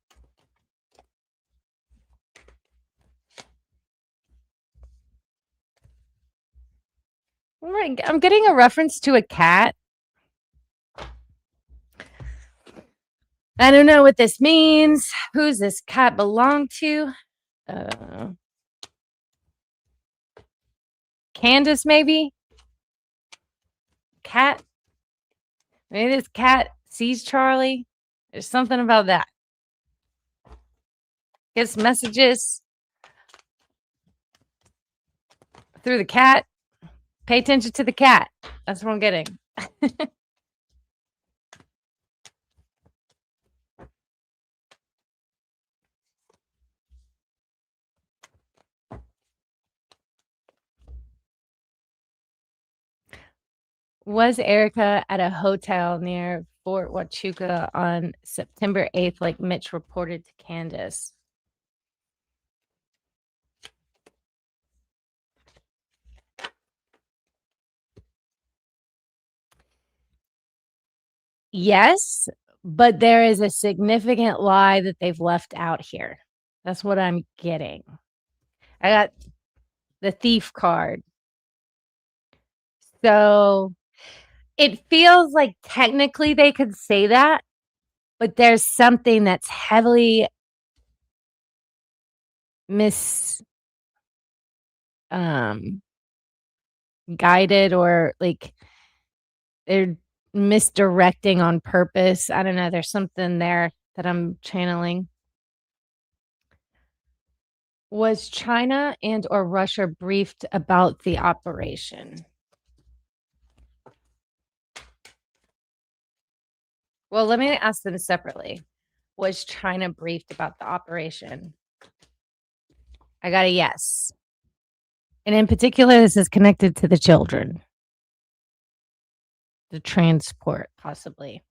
I'm getting a reference to a cat. I don't know what this means. Who's this cat belong to? Candace, maybe? Cat? Maybe this cat sees Charlie. There's something about that. Gets messages through the cat. Pay attention to the cat. That's what I'm getting. Was Erika at a hotel near Fort Huachuca on September 8th, like Mitch reported to Candace? Yes, but there is a significant lie that they've left out here. That's what I'm getting. I got the thief card. So it feels like technically they could say that, but there's something that's heavily guided, or like they're misdirecting on purpose. I don't know. There's something there that I'm channeling. Was China and or Russia briefed about the operation? Well, let me ask them separately. Was China briefed about the operation? I got a yes. And in particular, this is connected to the children. The transport, possibly.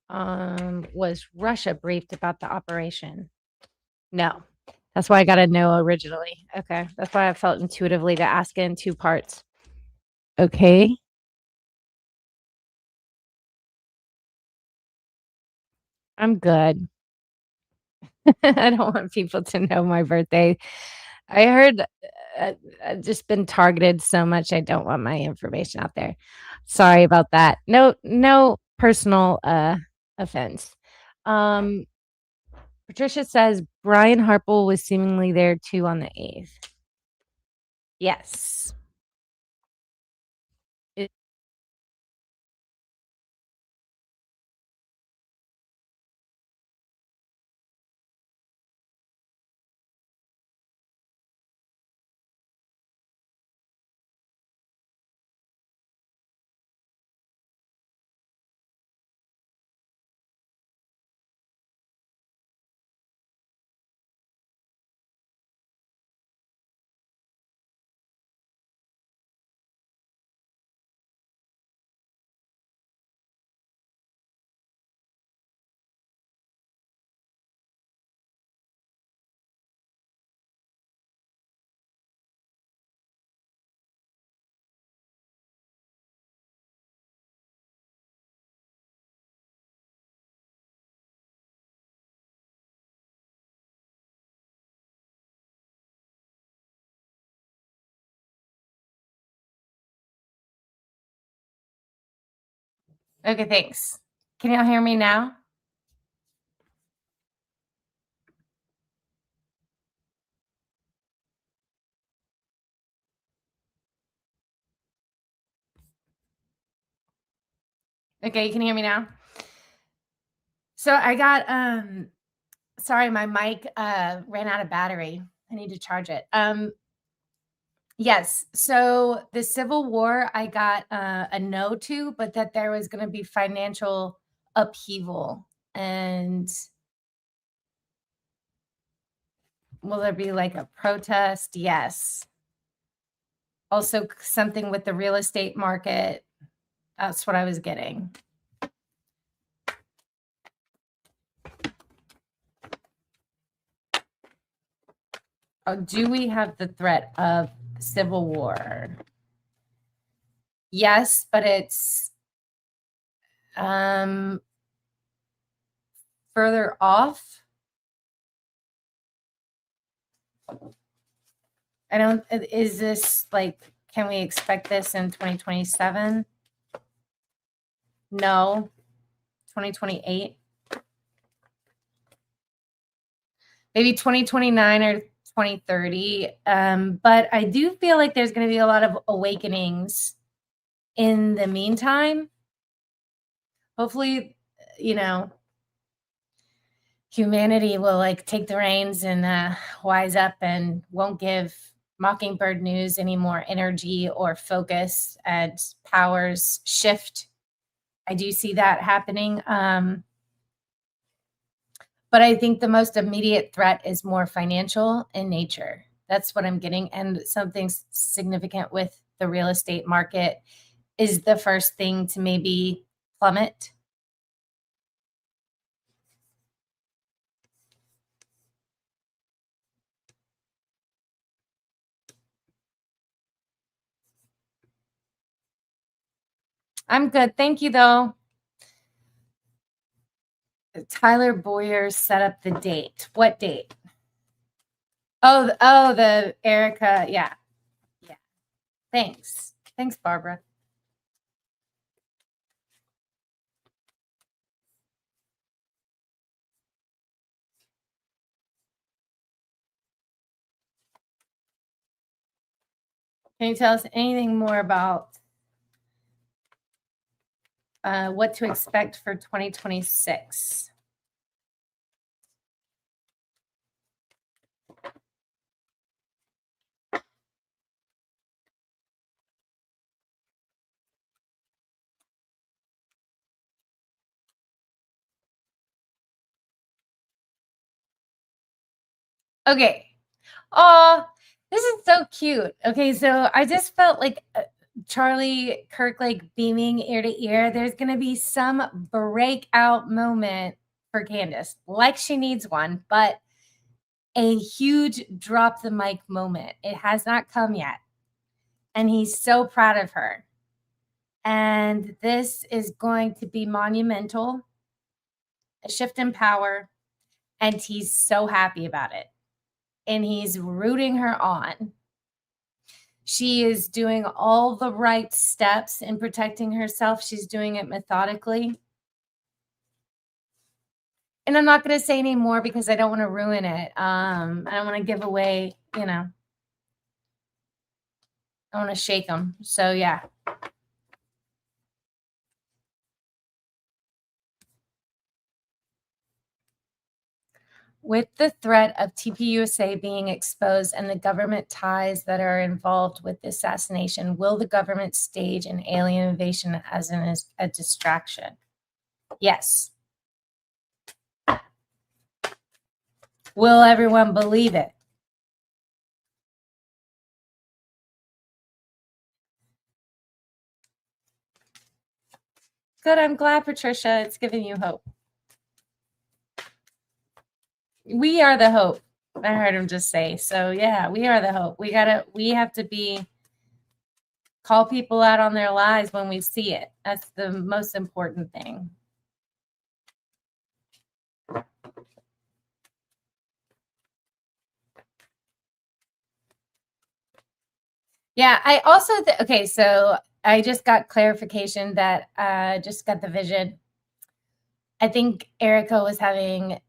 Was Russia briefed about the operation? No. That's why I got a no originally. Okay. That's why I felt intuitively to ask it in two parts. Okay. I'm good. I don't want people to know my birthday. I heard I've just been targeted so much. I don't want my information out there. Sorry about that. No personal offense. Um, Patricia says Brian Harple was seemingly there too on the 8th. Yes. It, okay, thanks. Can y'all hear me now? Okay, you can hear me now. So I got sorry, my mic ran out of battery. I need to charge it. Yes. So the Civil War, I got a no to, but that there was going to be financial upheaval. And will there be like a protest? Yes. Also, something with the real estate market. That's what I was getting. Oh, do we have the threat of civil war? Yes, but it's further off. I don't, is this like, can we expect this in 2027? No. 2028? Maybe 2029 or 2030. But I do feel like there's going to be a lot of awakenings in the meantime. Hopefully, you know, humanity will like take the reins and wise up and won't give Mockingbird News any more energy or focus, and powers shift. I do see that happening. But I think the most immediate threat is more financial in nature. That's what I'm getting. And something significant with the real estate market is the first thing to maybe plummet. I'm good. Thank you, though. Tyler Boyer set up the date. What date? Oh, the Erika. Yeah. Yeah. Thanks. Thanks, Barbara. Can you tell us anything more about what to expect for 2026? Okay. Oh, this is so cute. Okay, so I just felt like Charlie Kirk like beaming ear to ear. There's gonna be some breakout moment for Candace, like she needs one, but a huge drop the mic moment. It has not come yet. And he's so proud of her. And this is going to be monumental. a shift in power, and he's so happy about it. And he's rooting her on. She is doing all the right steps in protecting herself. She's doing it methodically. And I'm not going to say any more because I don't want to ruin it. I don't want to give away, you know, I want to shake them. So, yeah. With the threat of TPUSA being exposed and the government ties that are involved with the assassination, will the government stage an alien invasion as a distraction? Yes. Will everyone believe it? Good. I'm glad, Patricia. It's giving you hope. We are the hope. I heard him just say. So yeah, we are the hope. We have to call people out on their lies when we see it. That's the most important thing. Yeah, I also, okay, so I just got clarification that just got the vision. I think Erika was having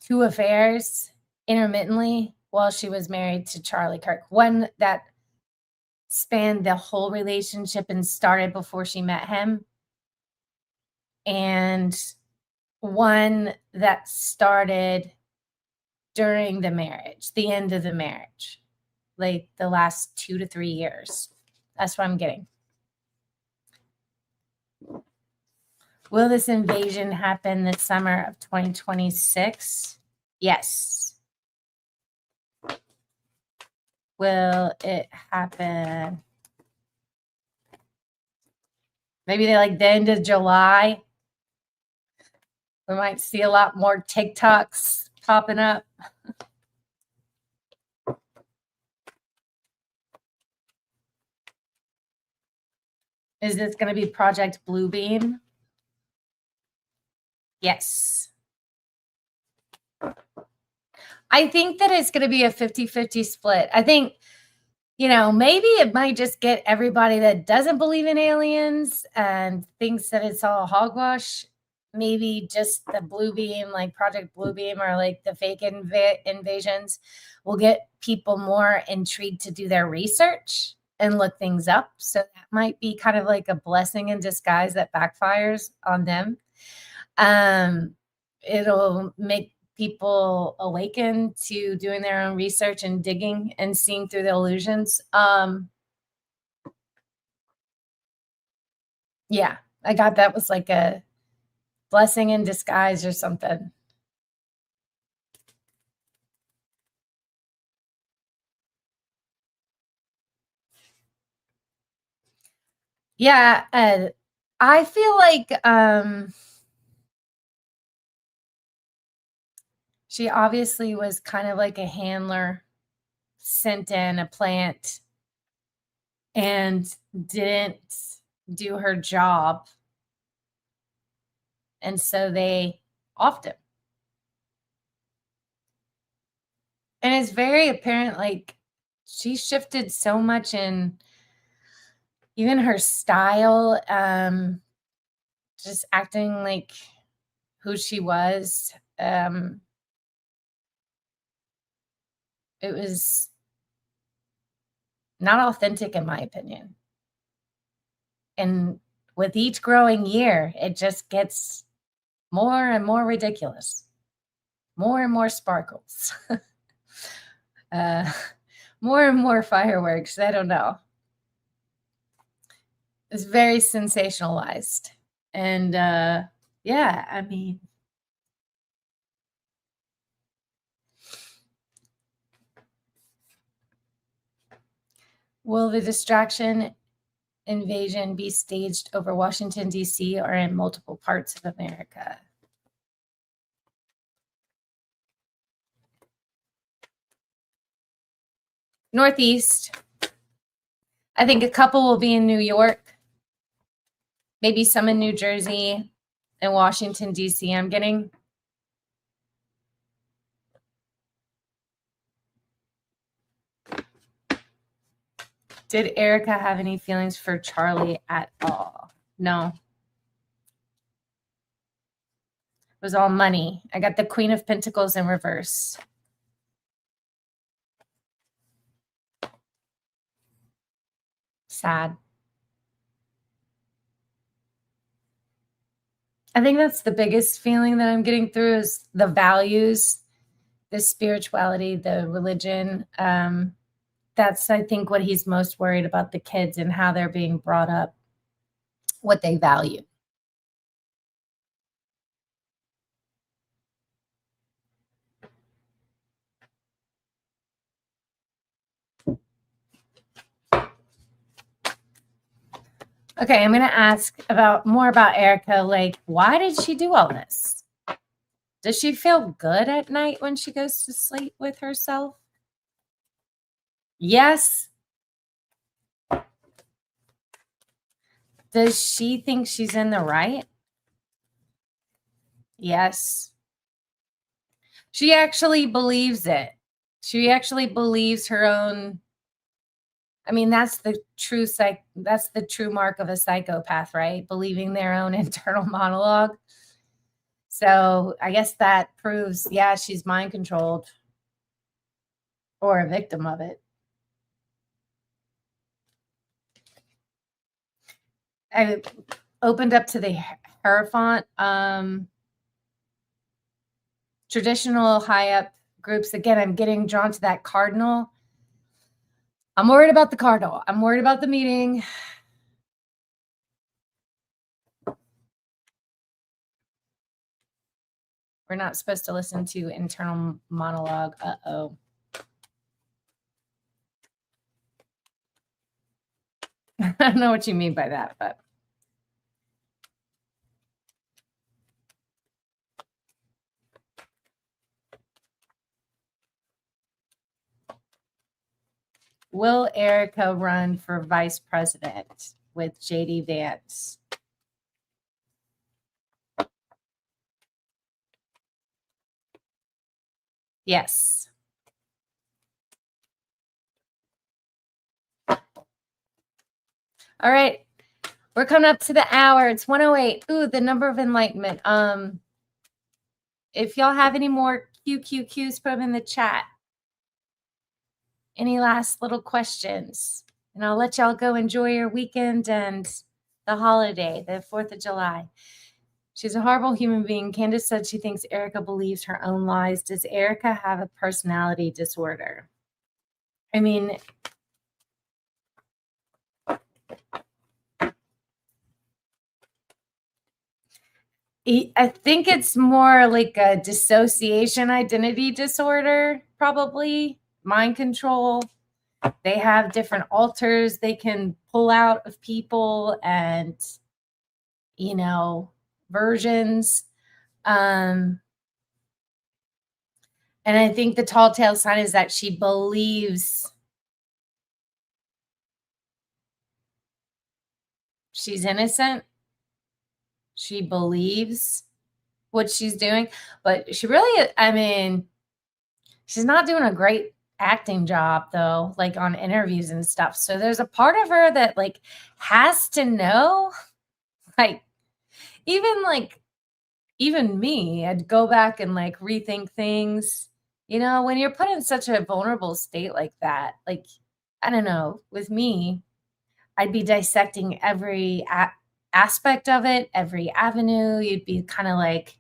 2 affairs intermittently while she was married to Charlie Kirk. One that spanned the whole relationship and started before she met him, and one that started during the marriage, the end of the marriage, like the last 2 to 3 years. That's what I'm getting. Will this invasion happen this summer of 2026? Yes. Will it happen? Maybe they like the end of July. We might see a lot more TikToks popping up. Is this going to be Project Bluebeam? Yes. I think that it's going to be a 50-50 split. I think, you know, maybe it might just get everybody that doesn't believe in aliens and thinks that it's all hogwash. Maybe just the Bluebeam, like Project Bluebeam, or like the fake invasions will get people more intrigued to do their research and look things up. So that might be kind of like a blessing in disguise that backfires on them. It'll make people awaken to doing their own research and digging and seeing through the illusions. Yeah, I got that was like a blessing in disguise or something. Yeah, I feel like she obviously was kind of like a handler sent in a plant and didn't do her job. And so they offed him. And it's very apparent, like, she shifted so much in even her style, just acting like who she was. It was not authentic, in my opinion. And with each growing year, it just gets more and more ridiculous, more and more sparkles, more and more fireworks. I don't know. It's very sensationalized. And yeah, I mean, will the distraction invasion be staged over Washington, D.C., or in multiple parts of America? Northeast. I think a couple will be in New York, maybe some in New Jersey and Washington, D.C. I'm getting. Did Erika have any feelings for Charlie at all? No. It was all money. I got the Queen of Pentacles in reverse. Sad. I think that's the biggest feeling that I'm getting through is the values, the spirituality, the religion. That's, I think, what he's most worried about, the kids and how they're being brought up, what they value. Okay, I'm going to ask more about Erika. Like, why did she do all this? Does she feel good at night when she goes to sleep with herself? Yes. Does she think she's in the right? Yes. She actually believes it. She actually believes her own. I mean, that's the true mark of a psychopath, right? Believing their own internal monologue. So I guess that proves, yeah, she's mind controlled or a victim of it. I opened up to the Hierophant. Traditional high up groups. Again, I'm getting drawn to that cardinal. I'm worried about the cardinal. I'm worried about the meeting. We're not supposed to listen to internal monologue. Uh-oh. I don't know what you mean by that, but. Will Erika run for vice president with J.D. Vance? Yes. All right. We're coming up to the hour. It's 1:08. Ooh, the number of enlightenment. If y'all have any more QQQs, put them in the chat. Any last little questions? And I'll let y'all go enjoy your weekend and the holiday, the 4th of July. She's a horrible human being. Candace said she thinks Erika believes her own lies. Does Erika have a personality disorder? I mean, I think it's more like a dissociation identity disorder, probably. Mind control. They have different alters they can pull out of people and, versions. And I think the tall tale sign is that she believes she's innocent. She believes what she's doing, but she really, she's not doing a great acting job though, like on interviews and stuff. So there's a part of her that like has to know, like even me, I'd go back and like rethink things, when you're put in such a vulnerable state like that. Like, I don't know, with me, I'd be dissecting every aspect of it, every avenue. You'd be kind of like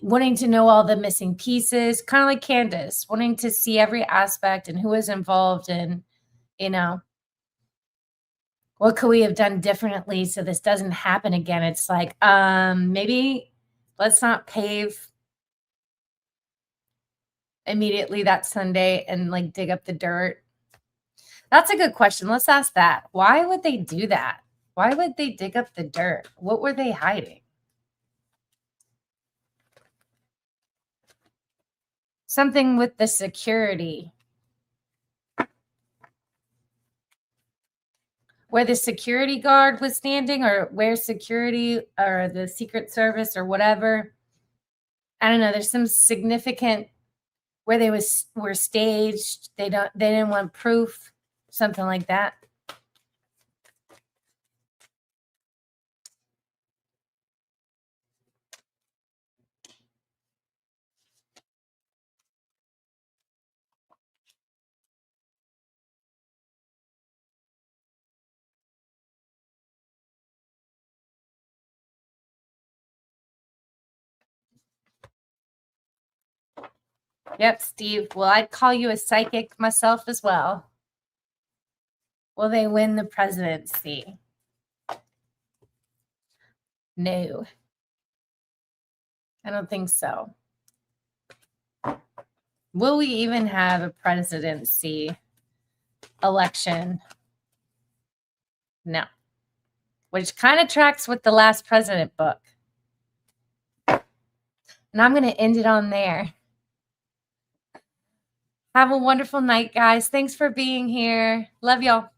wanting to know all the missing pieces, kind of like Candace, wanting to see every aspect and who was involved and, what could we have done differently so this doesn't happen again? It's like, maybe let's not pave immediately that Sunday and like dig up the dirt. That's a good question. Let's ask that. Why would they do that? Why would they dig up the dirt? What were they hiding? Something with the security. Where the security guard was standing, or where security or the Secret Service or whatever. I don't know. There's some significant where they were staged. They didn't want proof, something like that. Yep, Steve. Well, I'd call you a psychic myself as well. Will they win the presidency? No. I don't think so. Will we even have a presidency election? No. Which kind of tracks with the Last President book. And I'm going to end it on there. Have a wonderful night, guys. Thanks for being here. Love y'all.